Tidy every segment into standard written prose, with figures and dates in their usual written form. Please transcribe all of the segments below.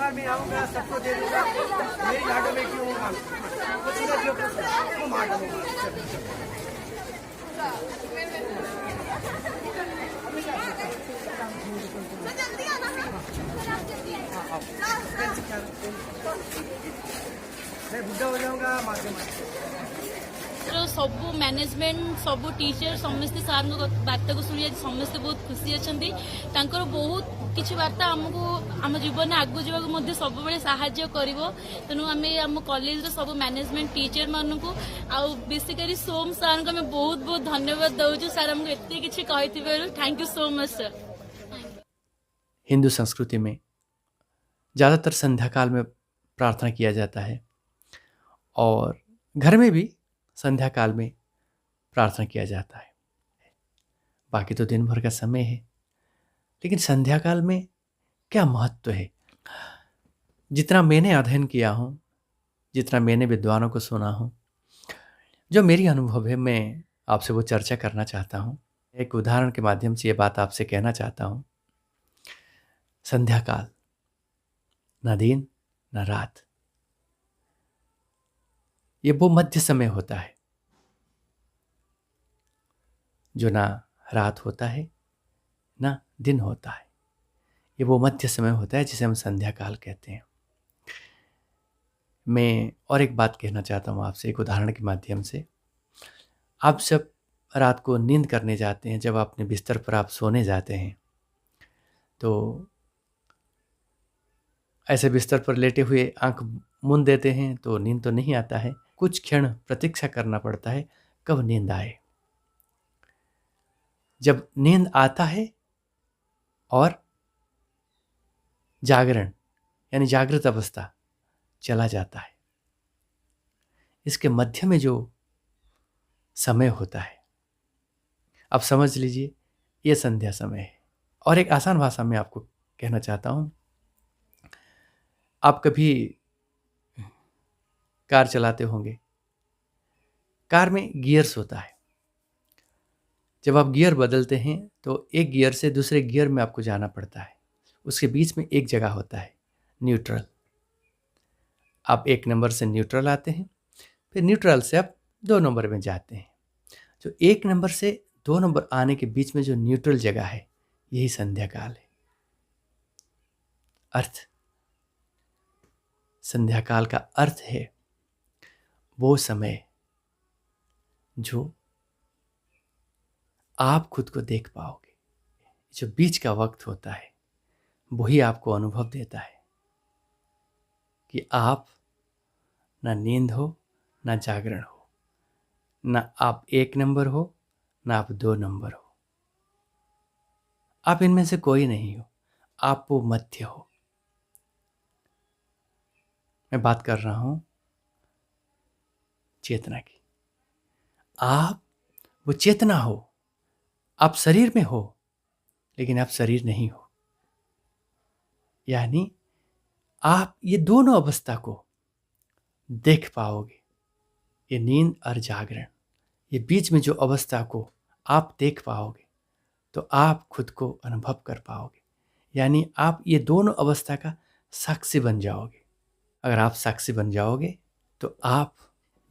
बार मैं आऊँगा सबको दे दूँगा, मेरी लाडो में क्यों होगा, कुछ ना जो कुछ वो मार दूँगा। मैं बुढ़ा हो जाऊँगा मार सब मैनेजमेंट सब टीचर समस्ते सार बार्ता को शुणी आज समस्ते बहुत खुशी अच्छा बहुत किसी बार्ता आमको आम जीवन में आगू जावाक सब साहाय्य कर तेणु आम आम कॉलेज सब मैनेजमेंट टीचर मान को बेसिकली सोम सार को आम बहुत बहुत धन्यवाद दौचु सार आमको एत किसी कही thank you so much sir. Hindu संस्कृति में ज़्यादातर संध्या काल में प्रार्थना किया जाता है और घर में भी संध्या काल में प्रार्थना किया जाता है। बाकी तो दिन भर का समय है, लेकिन संध्या काल में क्या महत्व है। जितना मैंने अध्ययन किया हूँ, जितना मैंने विद्वानों को सुना हूँ, जो मेरी अनुभव है, मैं आपसे वो चर्चा करना चाहता हूँ। एक उदाहरण के माध्यम से ये बात आपसे कहना चाहता हूँ। संध्या काल न दिन न रात, ये वो मध्य समय होता है जो ना रात होता है ना दिन होता है। ये वो मध्य समय होता है जिसे हम संध्या काल कहते हैं। मैं और एक बात कहना चाहता हूँ आपसे एक उदाहरण के माध्यम से। आप जब रात को नींद करने जाते हैं, जब अपने बिस्तर पर आप सोने जाते हैं, तो ऐसे बिस्तर पर लेटे हुए आंख मूंद देते हैं तो नींद तो नहीं आता है। कुछ क्षण प्रतीक्षा करना पड़ता है कब नींद आए। जब नींद आता है और जागरण यानी जागृत अवस्था चला जाता है, इसके मध्य में जो समय होता है, आप समझ लीजिए ये संध्या समय है। और एक आसान भाषा में आपको कहना चाहता हूँ, आप कभी कार चलाते होंगे, कार में गियर्स होता है। जब आप गियर बदलते हैं तो एक गियर से दूसरे गियर में आपको जाना पड़ता है। उसके बीच में एक जगह होता है न्यूट्रल। आप 1 नंबर से न्यूट्रल आते हैं, फिर न्यूट्रल से आप 2 नंबर में जाते हैं। जो 1 नंबर से 2 नंबर आने के बीच में जो न्यूट्रल जगह है, यही संध्या काल है। अर्थ, संध्या काल का अर्थ है वो समय जो आप खुद को देख पाओगे। जो बीच का वक्त होता है वही आपको अनुभव देता है कि आप ना नींद हो ना जागरण हो, ना आप 1 नंबर हो ना आप 2 नंबर हो। आप इनमें से कोई नहीं हो, आप वो मध्य हो। मैं बात कर रहा हूं चेतना की। आप वो चेतना हो, आप शरीर में हो लेकिन आप शरीर नहीं हो। यानी आप ये दोनों अवस्था को देख पाओगे। ये नींद और जागरण, ये बीच में जो अवस्था को आप देख पाओगे तो आप खुद को अनुभव कर पाओगे। यानी आप ये दोनों अवस्था का साक्षी बन जाओगे। अगर आप साक्षी बन जाओगे तो आप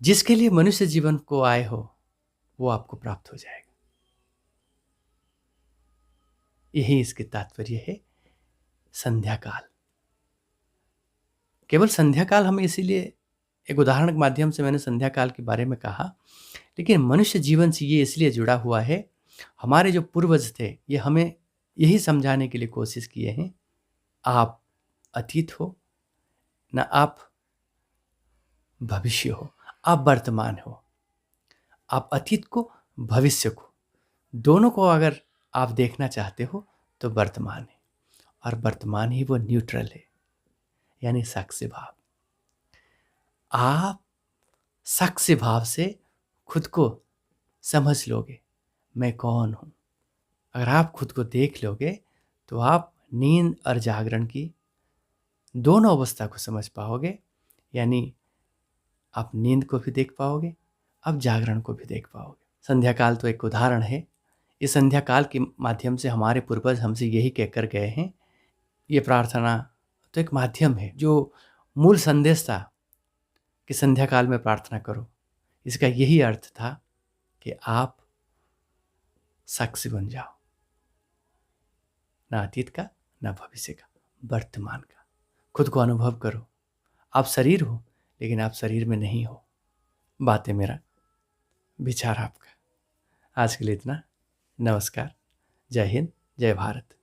जिसके लिए मनुष्य जीवन को आए हो वो आपको प्राप्त हो जाएगा। यही इसके तात्पर्य है संध्या काल। केवल संध्या काल हम इसीलिए एक उदाहरण के माध्यम से मैंने संध्या काल के बारे में कहा, लेकिन मनुष्य जीवन से ये इसलिए जुड़ा हुआ है, हमारे जो पूर्वज थे ये हमें यही समझाने के लिए कोशिश किए हैं, आप अतीत हो ना आप भविष्य हो, आप वर्तमान हो। आप अतीत को भविष्य को दोनों को अगर आप देखना चाहते हो तो वर्तमान है, और वर्तमान ही वो न्यूट्रल है यानी साक्षी भाव। आप साक्षी भाव से खुद को समझ लोगे मैं कौन हूँ। अगर आप खुद को देख लोगे तो आप नींद और जागरण की दोनों अवस्था को समझ पाओगे। यानी आप नींद को भी देख पाओगे, आप जागरण को भी देख पाओगे। संध्या काल तो एक उदाहरण है। इस संध्या काल के माध्यम से हमारे पूर्वज हमसे यही कहकर गए हैं। ये प्रार्थना तो एक माध्यम है। जो मूल संदेश था कि संध्या काल में प्रार्थना करो, इसका यही अर्थ था कि आप साक्षी बन जाओ, ना अतीत का ना भविष्य का, वर्तमान का। खुद को अनुभव करो, आप शरीर हो लेकिन आप शरीर में नहीं हो। बात है मेरा, विचार आपका। आज के लिए इतना। नमस्कार, जय हिंद, जय भारत।